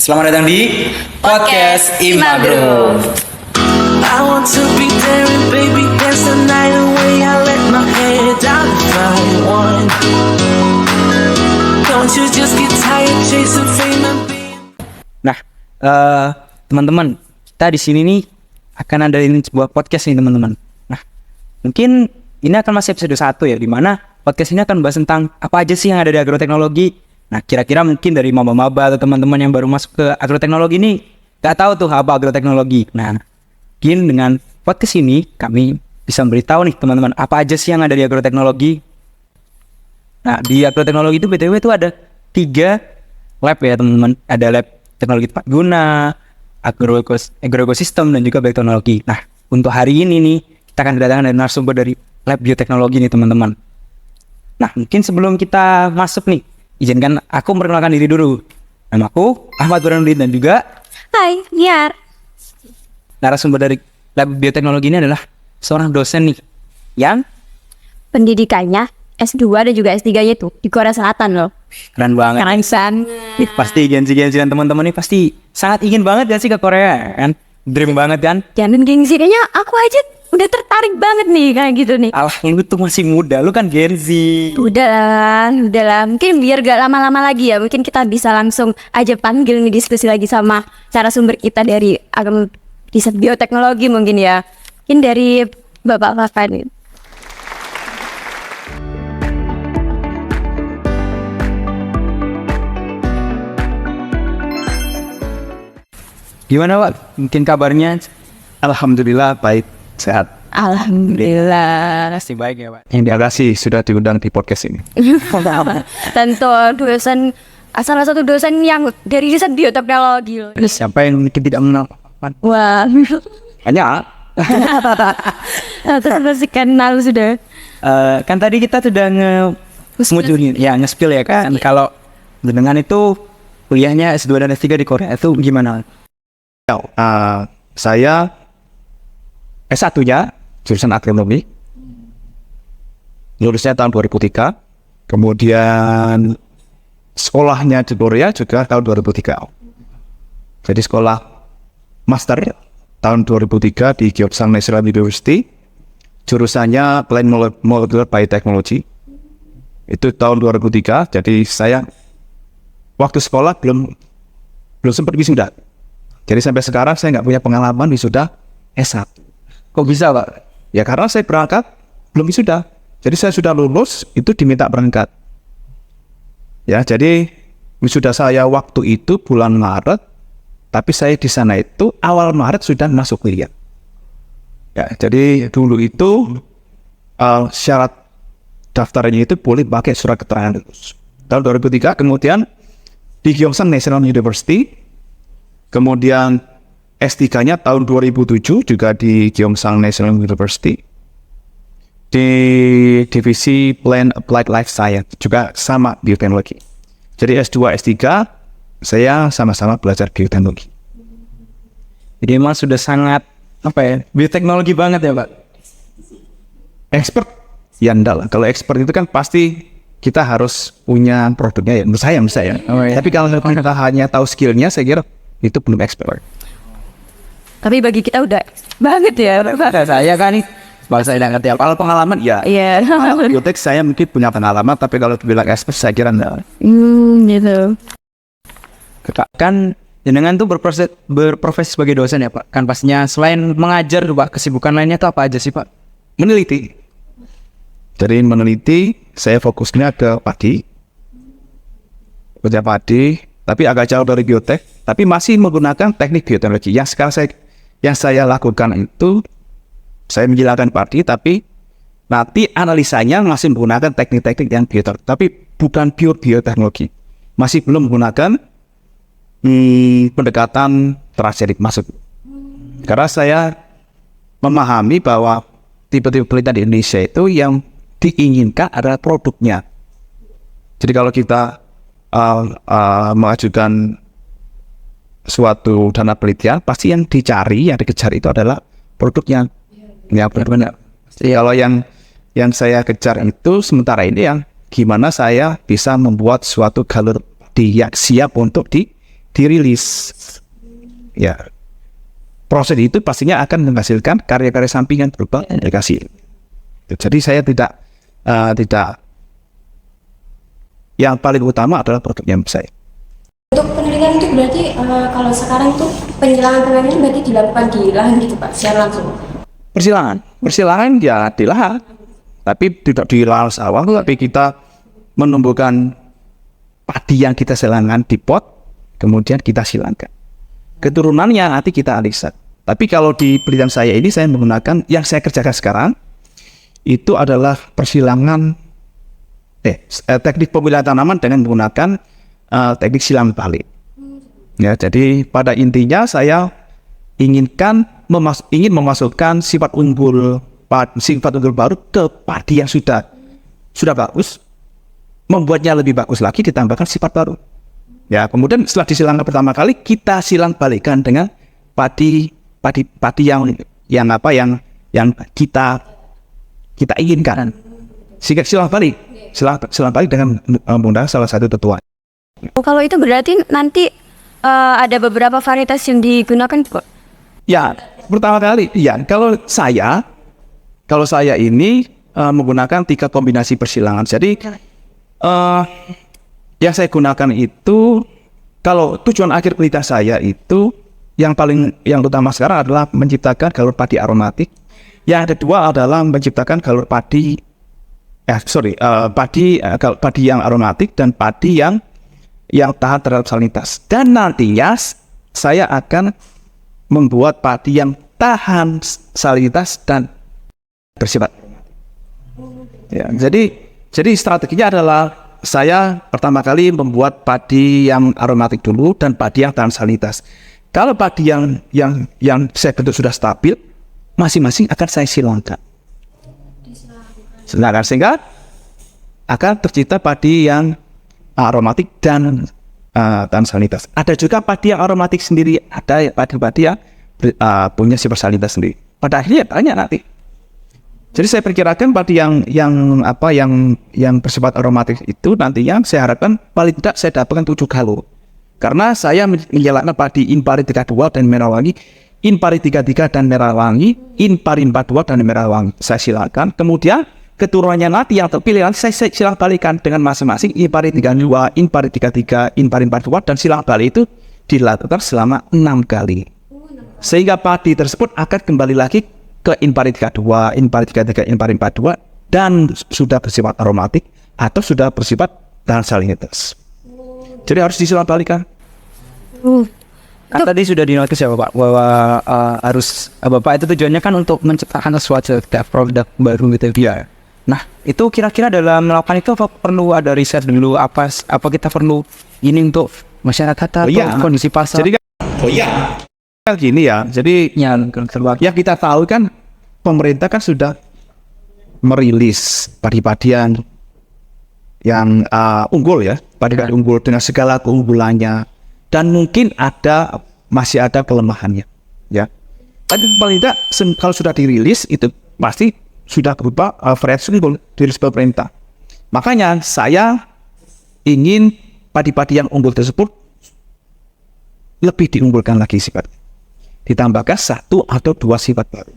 Selamat datang di Podcast Imagro. I want to be there and baby dance the night away. I let my head down the right one. Don't you just get tired chasing fame and being. Nah, teman-teman, kita di sini nih akan ada ini sebuah podcast nih teman-teman. Nah, mungkin ini akan masih episode 1 ya, di mana podcast ini akan bahas tentang apa aja sih yang ada di agroteknologi. Nah, kira-kira mungkin dari maba-maba atau teman-teman yang baru masuk ke agroteknologi ini gak tahu tuh apa agroteknologi. Nah, mungkin dengan podcast ini kami bisa memberitahu nih teman-teman apa aja sih yang ada di agroteknologi. Nah, di agroteknologi itu BTW itu ada 3 lab ya teman-teman. Ada lab teknologi tepat guna, agroekosistem, dan juga bioteknologi. Nah, untuk hari ini nih kita akan kedatangan dari narasumber dari lab bioteknologi nih teman-teman. Nah, mungkin sebelum kita masuk nih, izinkan aku memperkenalkan diri dulu. Nama aku Ahmad Burhanuddin dan juga Hai, Niar. narasumber dari lab bioteknologi ini adalah seorang dosen nih yang Pendidikannya S2 dan juga S3-nya tuh di Korea Selatan loh. keren banget. Keren san. Pasti gengsi-gengsi dan teman-teman nih pasti sangat ingin banget gak sih ke Korea kan? Dream banget kan? Jangan gengsi, kayaknya aku aja udah tertarik banget nih kayak gitu nih. Alah, lu tuh masih muda, lu kan Gen Z. Udah lah. Mungkin biar gak lama-lama lagi ya. Mungkin kita bisa langsung aja panggil nih diskusi lagi sama cara sumber kita dari riset bioteknologi mungkin ya. Mungkin dari Bapak-bapak nih. Gimana Pak? Mungkin kabarnya? Alhamdulillah baik, sehat. Alhamdulillah. Pasti baik ya Pak. Terima kasih sudah diundang di podcast ini. Tentu dosen, salah satu dosen yang dari riset bioteknologi loh. Siapa yang mungkin tidak mengenal Pak? Wah. Hanya Terus kenal sudah. Kan tadi kita sudah nge-spill ya kan. Kalau dengan itu kuliahnya S2 dan S3 di Korea itu gimana? saya S1-nya jurusan agronomi, lulusnya tahun 2003. Kemudian sekolahnya di Korea juga tahun 2003. Jadi sekolah master tahun 2003 di Gyeongsang National University, jurusannya Plant Molecular Biotechnology. Itu tahun 2003. Jadi saya waktu sekolah belum sempat wisuda. Jadi sampai sekarang saya nggak punya pengalaman wisuda S1. Kok bisa Pak? Ya karena saya berangkat belum wisuda. Jadi saya sudah lulus itu diminta berangkat. Ya, jadi wisuda saya waktu itu bulan Maret, tapi saya di sana itu awal Maret sudah masuk kuliah. Ya, jadi dulu itu syarat daftarnya itu boleh pakai surat keterangan lulus. Tahun 2003 kemudian di Gyeongsang National University. Kemudian S3-nya tahun 2007 juga di Gyeongsang National University di divisi Plant Applied Life Science, juga sama bioteknologi. Jadi S2, S3 saya sama-sama belajar bioteknologi. Jadi emang sudah sangat bioteknologi banget ya Pak? Expert? Ya enggak lah. Kalau expert itu kan pasti kita harus punya produknya ya. Menurut saya. Oh, iya. Tapi kalau kita hanya tahu skillnya, saya kira itu belum expert. Tapi bagi kita udah banget ya. Saya kan nih bangsa yang ngerti. Kalau pengalaman ya. Iya. Biotek saya mungkin punya pengalaman, tapi kalau dibilang expert saya kira enggak. Gitu. Kan jenengan tuh berprofesi sebagai dosen ya Pak? Kan pastinya selain mengajar tuh Pak, kesibukan lainnya tuh apa aja sih Pak? Meneliti. Jadi meneliti, saya fokusnya ke padi. Kerja padi, tapi agak jauh dari biotek, tapi masih menggunakan teknik bioteknologi. Yang sekarang saya lakukan itu, saya menjelaskan padi, tapi nanti analisanya masih menggunakan teknik-teknik yang bioteknologi, tapi bukan pure bioteknologi. Masih belum menggunakan pendekatan transgenik masuk. Karena saya memahami bahwa tipe-tipe penelitian di Indonesia itu yang diinginkan adalah produknya. Jadi kalau kita mengajukan suatu dana penelitian, pasti yang dicari, yang dikejar itu adalah produknya. Ya benar-benar. Kalau yang saya kejar itu sementara ini yang gimana saya bisa membuat suatu galur yang siap untuk dirilis. Ya, proses itu pastinya akan menghasilkan karya-karya sampingan berupa aplikasi. Jadi saya tidak yang paling utama adalah produknya saya. Untuk penelitian itu berarti kalau sekarang tuh penyilangan penelitian berarti dilakukan di lahan gitu Pak, secara langsung. Persilangan ya di lahan, tapi tidak di lahan sawah, tapi kita menumbuhkan padi yang kita silangkan di pot, kemudian kita silangkan. Keturunannya nanti kita alisat. Tapi kalau di penelitian saya ini saya menggunakan yang saya kerjakan sekarang itu adalah persilangan teknik pemilihan tanaman dengan menggunakan teknik silang balik. Ya, jadi pada intinya saya ingin memasukkan sifat unggul baru ke padi yang sudah bagus, membuatnya lebih bagus lagi, ditambahkan sifat baru. Ya, kemudian setelah disilangkan pertama kali kita silang balikkan dengan padi yang kita inginkan. Sehingga silang balik dengan menggunakan salah satu tetuan. Kalau itu berarti nanti ada beberapa varietas yang digunakan Pak? Ya, pertama kali ya kalau saya ini menggunakan 3 kombinasi persilangan. Jadi yang saya gunakan itu, kalau tujuan akhir penelitian saya itu yang utama sekarang adalah menciptakan galur padi aromatik. Yang kedua adalah menciptakan galur padi padi yang aromatik dan padi yang tahan terhadap salinitas. Dan nantinya saya akan membuat padi yang tahan salinitas dan bersifat aromatik. Ya, jadi strateginya adalah saya pertama kali membuat padi yang aromatik dulu dan padi yang tahan salinitas. Kalau padi yang saya bentuk sudah stabil, masing-masing akan saya silangkan. Sehingga akan tercipta padi yang aromatik dan tahan salinitas. Ada juga padi yang aromatik sendiri, ada padi-padi yang punya sifat salinitas sendiri. Pada akhirnya banyak nanti. Jadi saya perkirakan padi yang bersifat aromatik itu nantinya saya harapkan paling tidak saya dapatkan 7 galur. Karena saya menjalankan padi Impari 32 dan merah wangi, Impari 33 dan merah wangi, Impari 42 dan merah wangi. Saya silakan. Kemudian keturunannya nanti yang terpilih nanti saya silang balikan dengan masing-masing Impari 32, Impari 33, Impari 42 dan silang balik itu dilakukan selama 6 kali. Sehingga padi tersebut akan kembali lagi ke Impari 32, Impari 33, Impari 42 dan sudah bersifat aromatik atau sudah bersifat tahan salinitas. Jadi harus disilang balikan. Kan tadi sudah dinotis ya Bapak bahwa harus Bapak itu tujuannya kan untuk menciptakan suatu produk baru gitu ya. Nah, itu kira-kira dalam melakukan itu apa perlu ada riset dulu, apa kita perlu ini untuk masyarakat atau kondisi pasar? Jadi kan gini ya. Jadi yang kita tahu kan pemerintah kan sudah merilis padi-padian yang unggul ya, padi-padi unggul dengan segala keunggulannya, dan mungkin masih ada kelemahannya ya. Tapi paling tidak kalau sudah dirilis itu pasti sudah berupa variasi unggul dirilis pemerintah. Makanya saya ingin padi-padi yang unggul tersebut lebih diunggulkan lagi sifat, ditambahkan 1 atau 2 sifat baru,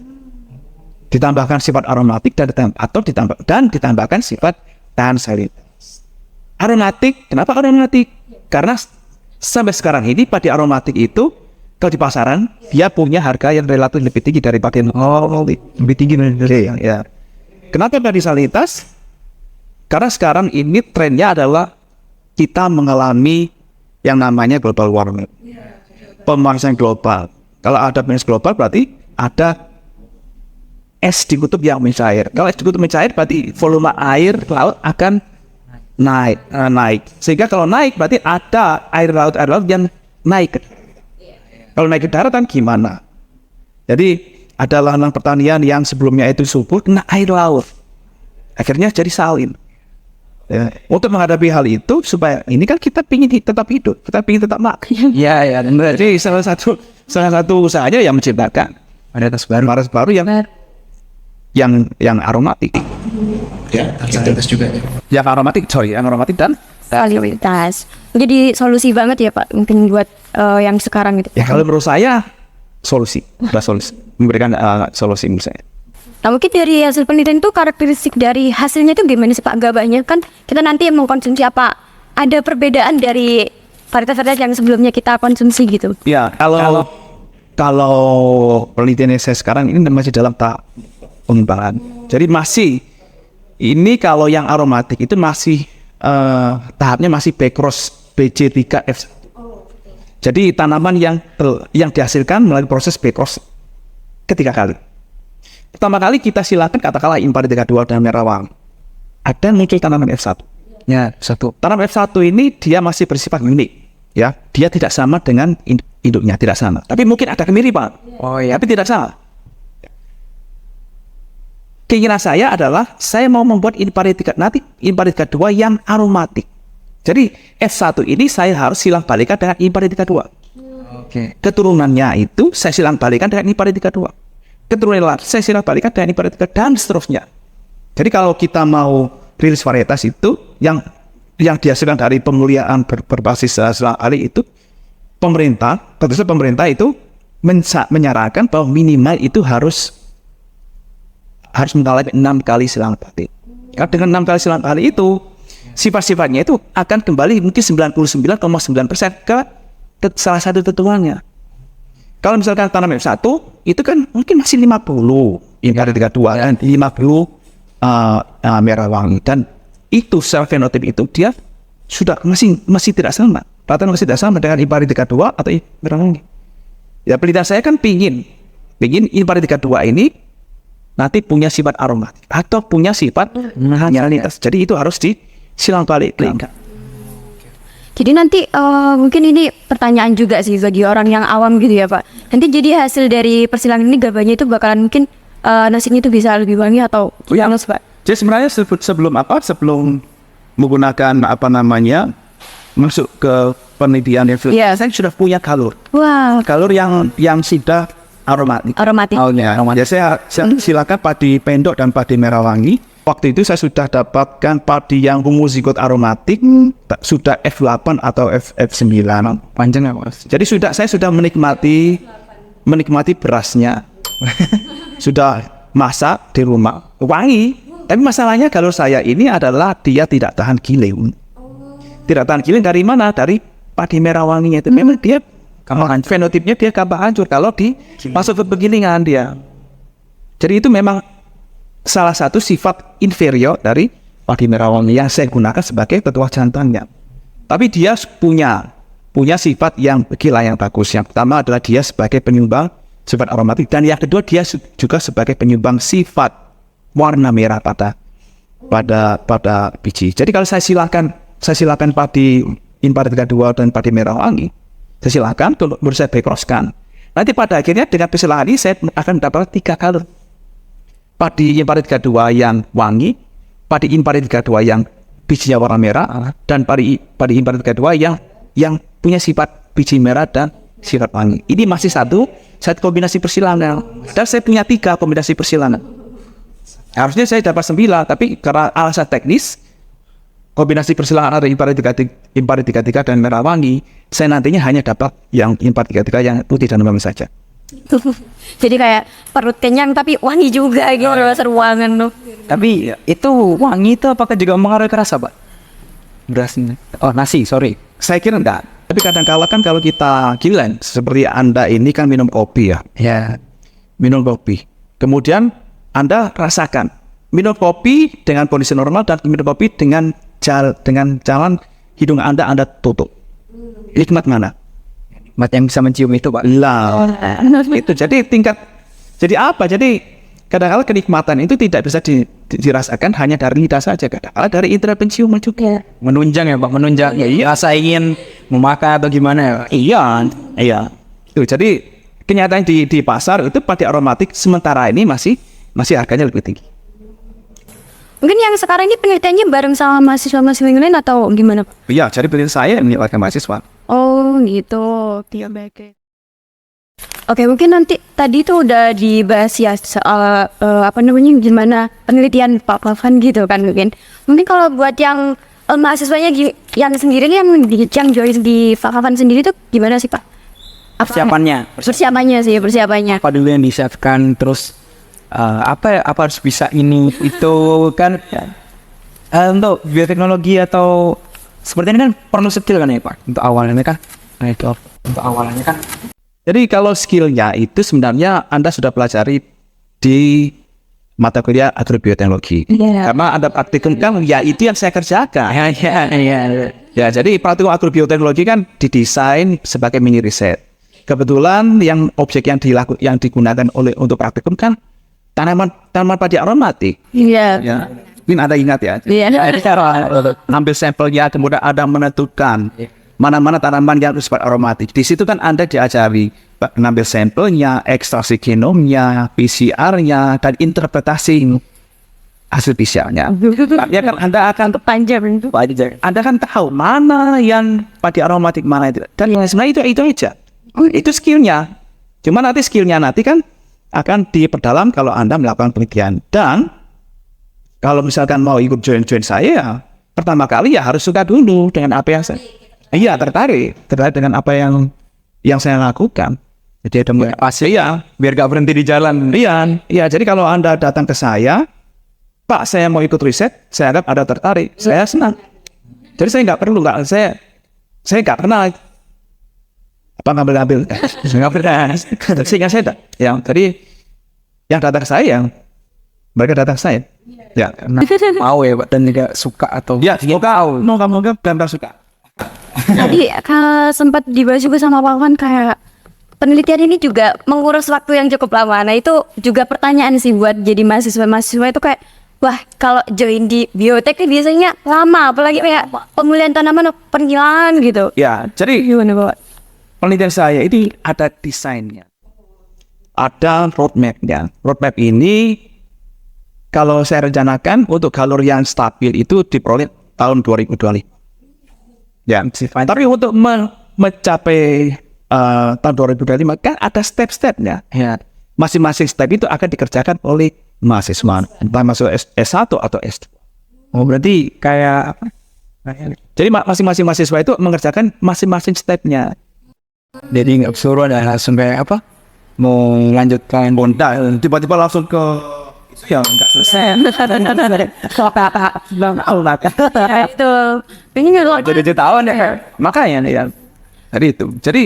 ditambahkan sifat aromatik dan ditambahkan sifat tahan salinitas. Aromatik, kenapa aromatik? Karena sampai sekarang ini padi aromatik itu kalau di pasaran dia punya harga yang relatif lebih tinggi dari padi lebih tinggi dari ya. Kenapa padi salinitas? Karena sekarang ini trennya adalah kita mengalami yang namanya global warming, pemanasan global. Kalau ada pemanasan global berarti ada es di kutub yang mencair. Kalau es di kutub mencair berarti volume air laut akan naik. Sehingga kalau naik berarti ada air laut yang naik. Kalau naik ke daratan gimana? Jadi ada lahan pertanian yang sebelumnya itu subur kena air laut, akhirnya jadi salin. Ya. Untuk menghadapi hal itu supaya ini kan kita ingin tetap hidup, kita ingin tetap makan. Ya, benar. Jadi salah satu usahanya yang menciptakan varietas baru yang aromatik. Ya, salinitas juga. Yang aromatik dan kualitas. Jadi solusi banget ya Pak, mungkin buat yang sekarang gitu. Ya kalau menurut saya solusi, memberikan solusi menurut saya. Nah mungkin dari hasil penelitian itu karakteristik dari hasilnya itu gimana sih Pak? Gabahnya kan kita nanti mengkonsumsi apa? Ada perbedaan dari varietas-varietas yang sebelumnya kita konsumsi gitu? Ya kalau penelitian saya sekarang ini masih dalam tahap pengembangan. Jadi masih ini kalau yang aromatik itu masih tahapnya masih backcross BJ3F1. Jadi tanaman yang dihasilkan melalui proses backcross ketiga kali. Pertama kali kita silakan katakanlah Impari 32 dan Merawang. Ada muncul tanaman F1. Ya, satu. Tanaman F1 ini dia masih bersifat unik. Ya, dia tidak sama dengan induknya, tidak sama. Tapi mungkin ada kemiripan. Oh ya. Tapi tidak sama. Keinginan saya adalah saya mau membuat Impari 32 yang aromatik. Jadi F1 ini saya harus silang balikan dengan Impari 32. Oke. Keturunannya itu saya silang balikan dengan Impari 32. Keturunan lain saya silang balikan dengan Impari 32 dan seterusnya. Jadi kalau kita mau rilis varietas itu yang dihasilkan dari pemuliaan berbasis silang balik itu pemerintah itu menyarankan bahwa minimal itu harus mengalami 6 kali silang balik. Karena dengan 6 kali silang balik itu sifat-sifatnya itu akan kembali mungkin 99,9% ke salah satu tetuannya. Kalau misalkan tanam F1 itu kan mungkin masih 50 Impari 32 dan 50 Merawang, dan itu secara fenotip itu dia sudah masih tidak sama. Rata-rata masih tidak sama dengan Impari 32 atau Merawang. Ya penelitian saya kan pingin Impari 32 ini nanti punya sifat aromatik atau punya sifat mineralitas. Jadi itu harus disilang balik. Jadi nanti mungkin ini pertanyaan juga sih bagi orang yang awam gitu ya Pak. Nanti jadi hasil dari persilangan ini gabahnya itu bakalan mungkin nasinya itu bisa lebih wangi atau gimana Pak? Jadi sebenarnya sebelum menggunakan masuk ke penelitian saya sudah punya galur. Wow. Galur yang sudah aromatik. Aromatik. Oh ya, Ya saya silakan padi pendok dan padi Merawangi. Waktu itu saya sudah dapatkan padi yang homozigot aromatik, sudah F8 atau F9. Panjang ya Mas. Jadi saya sudah menikmati berasnya. Sudah masak di rumah, wangi. Tapi masalahnya kalau saya ini adalah dia tidak tahan giling. Tidak tahan giling dari mana? Dari padi Merawanginya itu. Memang dia fenotipnya dia gampang hancur kalau masuk ke penggilingan dia. Jadi itu memang salah satu sifat inferior dari padi Merawangi yang saya gunakan sebagai tetua jantannya. Tapi dia punya sifat yang gila yang bagus. Yang pertama adalah dia sebagai penyumbang sifat aromatik, dan yang kedua dia juga sebagai penyumbang sifat warna merah pada biji. Jadi kalau saya silakan padi Impari 32 dan padi Merawangi, saya silakan untuk saya backcrosskan. Nanti pada akhirnya dengan persilangan ini saya akan mendapatkan 3 galur. Padi Impari 32 yang wangi, padi Impari 32 yang bijinya warna merah, dan padi Impari 32 yang punya sifat biji merah dan sifat wangi. Ini masih satu kombinasi persilangan. Dan saya punya 3 kombinasi persilangan. Harusnya saya dapat 9, tapi karena alasan teknis, kombinasi persilangan ada Impari 33 dan Merawangi, saya nantinya hanya dapat yang Impari 33 yang putih dan merah saja. Jadi kayak perut kenyang tapi wangi juga gitu rasa ruangan tuh. Tapi itu wangi itu apakah juga mempengaruhi rasa Pak? Berasnya. Oh nasi, sorry. Saya kira enggak. Tapi kadang-kala kan kalau kita gilen, seperti Anda ini kan minum kopi ya. Ya. Minum kopi. Kemudian Anda rasakan minum kopi dengan kondisi normal dan minum kopi dengan jalan hidung Anda tutup. Nikmat mana? Nikmat yang bisa mencium itu Pak. Lah. Itu jadi kadang-kala kenikmatan itu tidak bisa dirasakan hanya dari lidah saja, kadang-kala dari indera penciuman juga. Menunjang ya Pak, menunjang. Ya, rasa ingin memakan atau gimana ya? Iya. Itu jadi kenyataan di pasar itu padi aromatik sementara ini masih harganya lebih tinggi. Mungkin yang sekarang ini penelitiannya bareng sama mahasiswa-mahasiswa yang lain atau gimana Pak? Iya, jadi penelitian saya menilai mahasiswa. Oh gitu. Oke, mungkin nanti tadi tuh udah dibahas ya soal gimana penelitian Pak Flavan gitu kan mungkin. Mungkin kalau buat yang mahasiswanya yang sendiri nih yang join di Fakavan sendiri tuh gimana sih Pak? Persiapannya Apa dulu yang disiapkan, terus apa harus bisa ini itu kan untuk bioteknologi atau seperti ini kan perlu skill kan ya Pak untuk awalnya kan. Nah itu untuk awalnya kan. Jadi kalau skillnya itu sebenarnya Anda sudah pelajari di mata kuliah agrobioteknologi. Karena ada praktikum kan, ya itu yang saya kerjakan. Ya, jadi praktikum agrobioteknologi kan didesain sebagai mini riset. Kebetulan yang objek yang digunakan untuk praktikum kan tanaman padi aromatik. Iya. Ya. Mungkin Anda ingat ya. Iya. Jadi cara ambil sampelnya kemudian Anda menentukan mana-mana tanaman yang bersifat aromatik. Di situ kan Anda diajari mengambil sampelnya, ekstraksi genomnya, PCR-nya, dan interpretasi hasil PCR-nya. Ya kan Anda akan Panjang itu. Anda kan tahu mana yang padi aromatik, mana itu. Dan sebenarnya itu aja. Itu skillnya. Cuma nanti skillnya nanti kan akan diperdalam kalau Anda melakukan penelitian. Dan kalau misalkan mau ikut join saya, pertama kali ya harus suka dulu dengan apa yang saya... Iya, tertarik dengan apa yang saya lakukan. Jadi ada motivasi ya, biar gak berhenti di jalan. Iya. Jadi kalau Anda datang ke saya, Pak, saya mau ikut riset, saya anggap Anda tertarik, saya senang. Jadi saya saya nggak pernah ngambil, saya nggak pernah. Sehingga saya jadi yang datang ke saya, mereka datang ke saya. Ya, Mau ya Pak dan juga suka atau ya, semoga benar suka. Tadi sempat dibahas juga sama Pak Wan kayak penelitian ini juga mengurus waktu yang cukup lama. Nah itu juga pertanyaan sih buat jadi mahasiswa itu kayak wah kalau join di biotek ini biasanya lama, apalagi kayak pemulihan tanaman penghilangan gitu. Ya, jadi Gimana Pak? penelitian saya ini ada desainnya, ada roadmap-nya. Roadmap ini kalau saya rencanakan untuk galur yang stabil itu diperoleh tahun 2025. Ya, tapi untuk mencapai tahun 2025 kan ada step-stepnya. Ya, masing-masing step itu akan dikerjakan oleh mahasiswa, entah masuk S1 atau S2. Oh berarti kayak apa? Jadi masing-masing mahasiswa itu mengerjakan masing-masing stepnya. Jadi nggak suruh ada langsung kayak apa? Mau lanjutkan Bonda, tiba-tiba langsung ke itu yang nggak selesai. Ya, itu ini Jadi tahun ya. Makanya nih ya. Jadi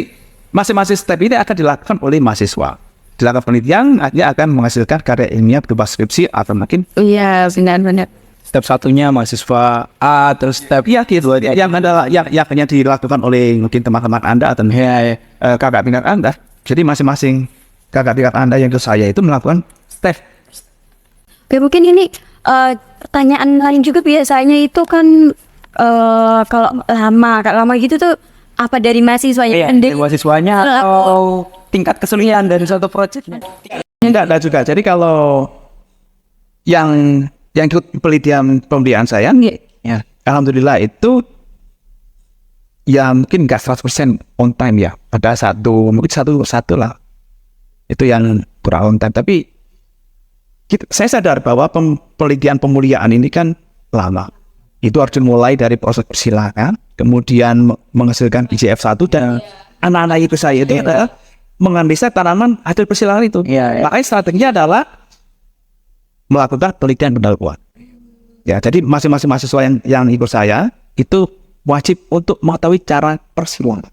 masing-masing step ini akan dilakukan oleh mahasiswa. Dilakukan penelitian, artinya akan menghasilkan karya ilmiah berupa skripsi atau mungkin iya benar. step satunya mahasiswa A, terus step gitu. Yang adalah yang hanya dilakukan oleh mungkin teman-teman Anda atau kakak tingkat Anda. Jadi masing-masing kakak tingkat Anda yang ke saya itu melakukan step. Oke, mungkin ini pertanyaan lain juga biasanya itu kan kalau lama gitu tuh apa dari mahasiswanya? dari mahasiswanya atau tingkat kesulitan dari suatu proyeknya? Enggak juga. Jadi kalau yang ikut pemeliharaan saya, ya alhamdulillah itu ya mungkin nggak 100% on time ya. Ada mungkin satu lah. Itu yang kurang on time. Tapi saya sadar bahwa penelitian pemuliaan ini kan lama. Itu harus dimulai dari proses persilangan, kemudian menghasilkan IGF-1 dan anak-anak itu saya itu adalah menganalisa tanaman hasil persilangan itu. Makanya strateginya adalah melakukan penelitian pendahuluan. Ya, jadi masing-masing mahasiswa yang ikut saya itu wajib untuk mengetahui cara persilangan.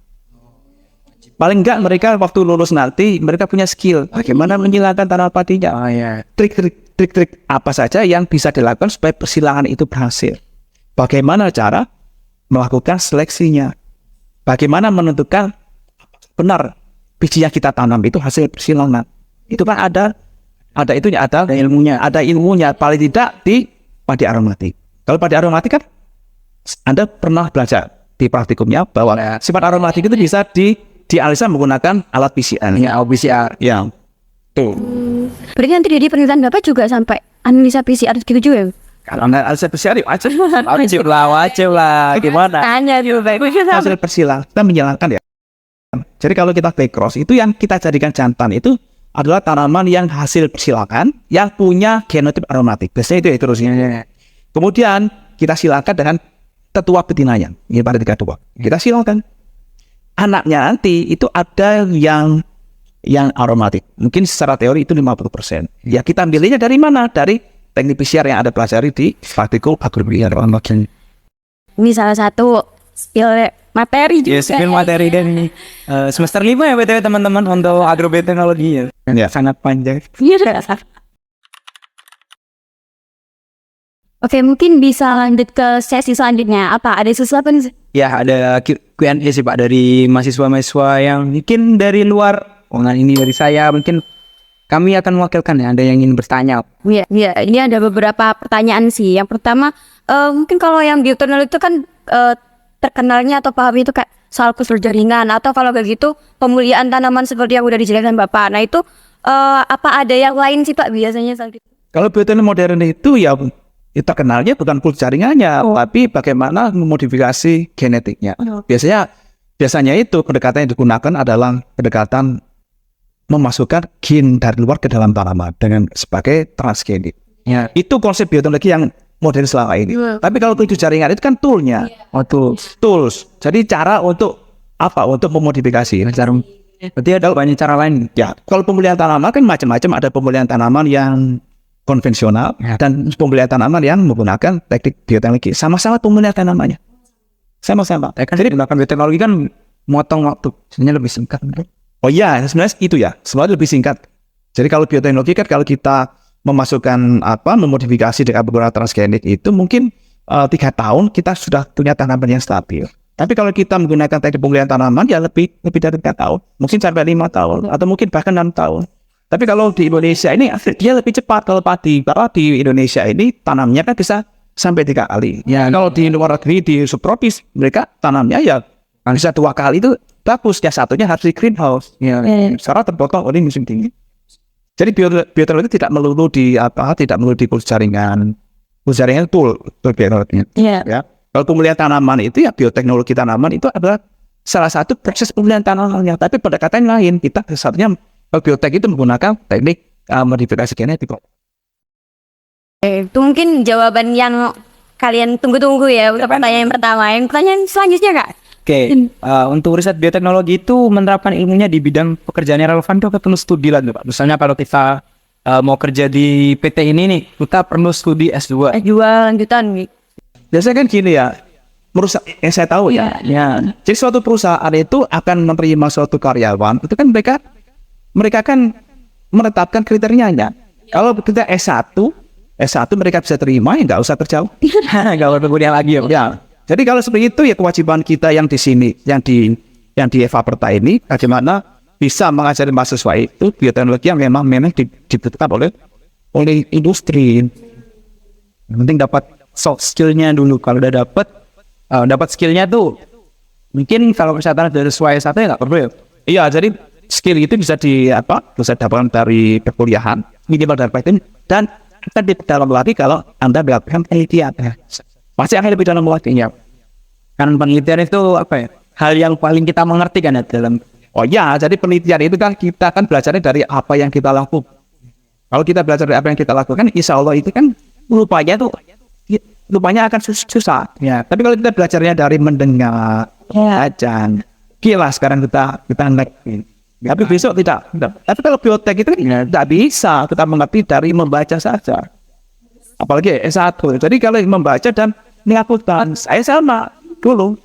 Paling enggak mereka waktu lulus nanti mereka punya skill bagaimana menghilangkan tanaman padinya. Trik-trik apa saja yang bisa dilakukan supaya persilangan itu berhasil. Bagaimana cara melakukan seleksinya. Bagaimana menentukan benar biji yang kita tanam itu hasil persilangan. Itu kan ada ilmunya paling tidak di padi aromatik. Kalau padi aromatik kan Anda pernah belajar di praktikumnya bahwa sifat aromatik itu bisa dianalisa menggunakan alat PCR. PCR. Ya. Tuh. Berarti nanti dari penelitian Bapak juga sampai analisa PCR gitu juga ya? Kalau analisa PCR Wajib lah. Gimana? Tanya juga Bapak. hasil persilangan kita menjalankan ya. Jadi kalau kita back cross itu yang kita jadikan jantan itu adalah tanaman yang hasil persilangan yang punya genotip aromatik. Biasanya itu ya terusnya. Kemudian kita silakan dengan tetua betinanya, ini pada 32. Kita silakan. Anaknya nanti itu ada yang aromatik. Mungkin secara teori itu 50%. Ya kita ambilnya dari mana? Dari teknik PCR yang ada pelajari di Fakultas Agrobiologi. Ini salah satu skill materi juga. Ya, skill materi dan ini semester 5 ya BTW teman-teman untuk agrobiotechnology ya. Ya. Sangat panjang. Iya. Oke, mungkin bisa lanjut ke sesi selanjutnya. Apa? Ada sesuatu nih? Ya, ada Q&A sih Pak dari mahasiswa-mahasiswa yang mungkin dari luar. Nah, ini dari saya, mungkin kami akan mewakilkan ya, ada yang ingin bertanya. Iya, iya. Ini ada beberapa pertanyaan sih. Yang pertama, mungkin kalau yang bioteknologi itu kan terkenalnya atau paham itu kayak soal kusur jaringan, atau kalau kayak gitu pemuliaan tanaman seperti yang udah dijelaskan Bapak. Nah itu apa ada yang lain sih Pak biasanya soal itu? Kalau bioteknologi modern itu ya terkenalnya bukan kultur jaringannya, tapi bagaimana memodifikasi genetiknya. Biasanya itu pendekatan yang digunakan adalah pendekatan memasukkan gen dari luar ke dalam tanaman dengan sebagai transgenik. Ya, Itu konsep bioteknologi yang modern selama ini. Tapi kalau kultur jaringan itu kan toolnya, tools. Jadi cara untuk apa? Untuk memodifikasi. berarti ada banyak cara lain. Ya, kalau pemulihan tanaman kan macam-macam. Ada pemulihan tanaman yang konvensional dan pemulihan tanaman yang menggunakan teknik bioteknologi. Sama-sama pemulihan tanamannya. Sama-sama. Jadi menggunakan bioteknologi kan motong waktu, sebenarnya lebih singkat. Oh iya, sebenarnya itu ya. Sebenarnya lebih singkat. Jadi kalau bioteknologi kan kalau kita memasukkan memodifikasi dengan menggunakan transgenik itu mungkin 3 tahun kita sudah punya tanaman yang stabil. Tapi kalau kita menggunakan teknik pemulihan tanaman ya lebih dari 3 tahun, mungkin sampai 5 tahun atau mungkin bahkan 6 tahun. Tapi kalau di Indonesia ini dia lebih cepat kalau padi. Karena di Indonesia ini tanamnya kan bisa sampai 3 kali. Ya, kalau di luar negeri di subtropis mereka tanamnya ya bisa 2 kali itu bagus. Yang satunya harus di greenhouse. Ya, secara terpotong oleh musim dingin. Jadi bioteknologi tidak melulu di kultur jaringan. Kultur jaringan itu bioteknologi. Ya. Kalau pemulihan tanaman itu ya bioteknologi tanaman itu adalah salah satu proses pemulihan tanamannya. Tapi pendekatan lain kita satunya biotek itu menggunakan teknik modifikasi genetik. Itu mungkin jawaban yang kalian tunggu-tunggu ya untuk pertanyaan yang pertama. Yang pertanyaan selanjutnya Kak? Oke, untuk riset bioteknologi itu menerapkan ilmunya di bidang pekerjaan yang relevan itu perlu studi lah Pak. Misalnya kalau kita mau kerja di PT ini nih, kita perlu studi S2. Lanjutan nih. Biasanya kan gini ya, yang saya tahu ya. Jadi suatu perusahaan itu akan menerima suatu karyawan, itu kan mereka kan menetapkan kriterianya. Kalau kita S1 mereka bisa terima, ya nggak usah terjauh. Nggak perlu kemudian lagi Ya. Jadi kalau seperti itu ya kewajiban kita yang di sini, yang di Eva Perta ini, bagaimana bisa mengajari mahasiswa itu bioteknologi yang memang dibutuhkan oleh industri. Yang penting dapat soft skillnya dulu. Kalau udah dapat skillnya tuh, mungkin kalau kesehatan dari sesuai satu ya nggak perlu ya. Iya, jadi skill itu bisa bisa dapatkan dari perkuliahan, minimal dari PTN, dan akan diperdalam lagi kalau Anda melakukan penelitian. Pasti akan lebih dalam lagi ya. Karena penelitian itu hal yang paling kita mengerti kan ya dalam. Oh ya, jadi penelitian itu kan kita kan belajarnya dari apa yang kita lakukan. Kalau kita belajar dari apa yang kita lakukan, insya Allah itu kan lupanya akan susah. Ya. Tapi kalau kita belajarnya dari mendengar, belajar, gila sekarang kita ngerti. Tapi besok tidak. Tapi kalau biotek itu tidak bisa kita mengerti dari membaca saja. Apalagi S1. Jadi kalau membaca dan melakukan, saya sama dulu.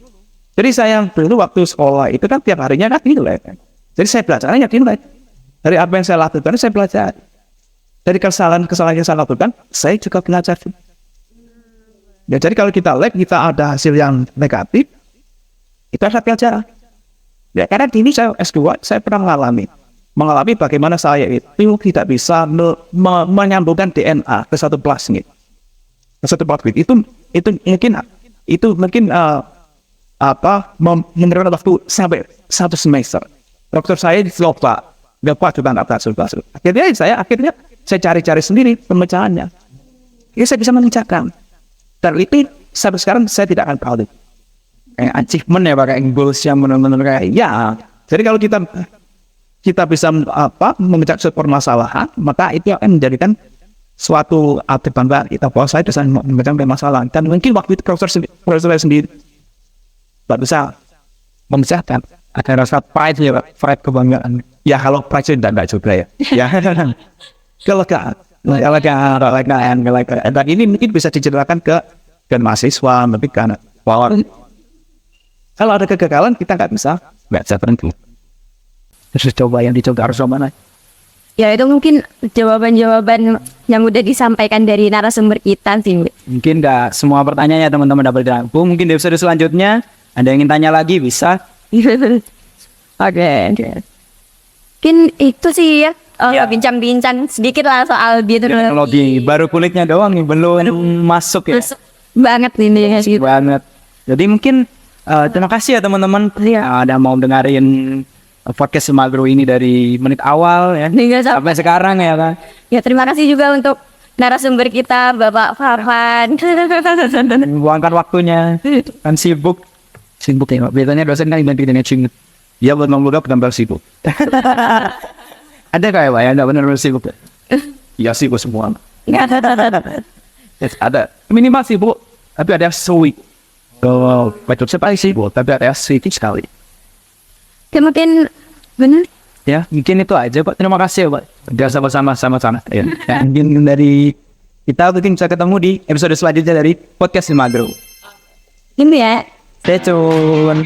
Jadi saya dulu waktu sekolah itu kan tiap harinya kan nilai. Jadi saya belajarnya nilai. Dari apa yang saya lakukan, saya belajar. Dari kesalahan yang saya lakukan, saya juga belajar. Ya, jadi kalau kita kita ada hasil yang negatif, kita harus belajar. Ya, karena ini saya S2, saya pernah mengalami bagaimana saya itu tidak bisa menyambungkan DNA ke satu plasmid. Ke satu plasmid itu mungkin memerlukan waktu sampai 1 semester. Dokter saya dicoba, nggak kuat juga nggak berhasil. Akhirnya saya cari-cari sendiri pemecahannya. Ya saya bisa memecahkan. Dan itu sampai sekarang saya tidak akan balik. Kayak achievement ya, kayak goals yang benar-benar kayak ya. Jadi kalau kita bisa memecah suatu permasalahan, maka itu akan menjadikan suatu arti bangga kita bahwa saya bisa memecah masalah. Dan mungkin waktu itu profesor proses saya sendiri. Tak bisa memisahkan. Ada rasa pride ya, Pak. Pride kebanggaan. Ya kalau pride sih enggak juga ya. Ya. Kelegaan. Dan ini mungkin bisa diceritakan ke mahasiswa, tapi kan bahwa kalau ada kegagalan kita nggak bisa berhenti. Terus coba yang dicoba harus mana? Ya itu mungkin jawaban-jawaban yang udah disampaikan dari narasumber kita sih. Mungkin nggak semua pertanyaannya teman-teman dapat dirangkum. Mungkin di episode selanjutnya ada yang ingin tanya lagi bisa. Oke. Mungkin itu sih ya. Bincang-bincang sedikit lah soal Teknologi baru kulitnya doang nih, belum masuk ya. Masuk banget ini sih. Banget. Jadi mungkin terima kasih ya teman-teman. Ada mau dengerin podcast Semagro ini dari menit awal ya sampai sekarang ya kan. Ya terima kasih juga untuk narasumber kita Bapak Farhan. Meluangkan waktunya kan sibuk ya. Biasanya dosen kan identik sibuk. Ya benar-benar benar sibuk. Ada kayak Pak ya, nggak benar-benar sibuk ya? Ya sibuk semua. Yes, ada. Minimal sibuk, tapi ada sweet. Kalau betul saya paling sibuk, tapi ada sweet sekali. Ya mungkin benar. Ya, mungkin itu aja Pak. Terima kasih ya Pak. Ya sama-sama. Ya. Mungkin dari kita mungkin bisa ketemu di episode selanjutnya dari podcast Semagro. Ini ya. Stay tune.